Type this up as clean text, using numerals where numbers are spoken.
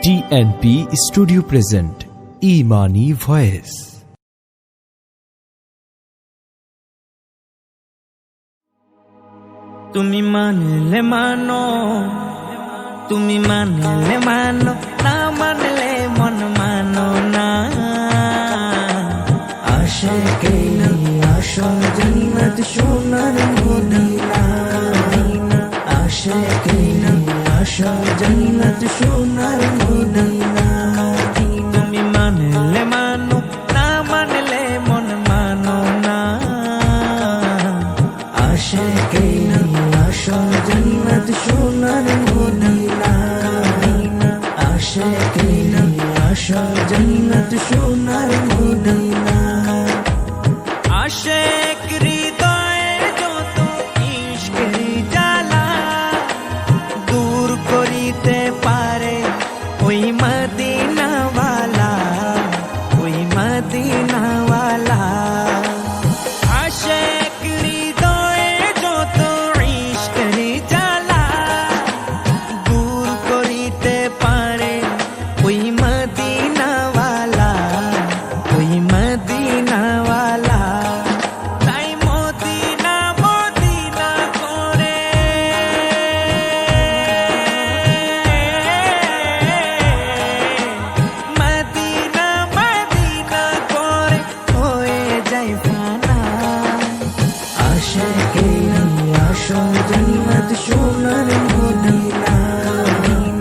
TNP studio present ইমানি voice. তুমি মানলে মানো, তুমি মানলে মানো, না মানলে মন মানো না। আশিকে আসল জান্নাত সোনার মদিনা, আশিকে আসল জান্নাত সোনার মদিনা। তুমি মানলে মানো, না মানলে মন মানো না। আশিকে আসল জান্নাত সোনার মদিনা, আশিকে আসল জান্নাত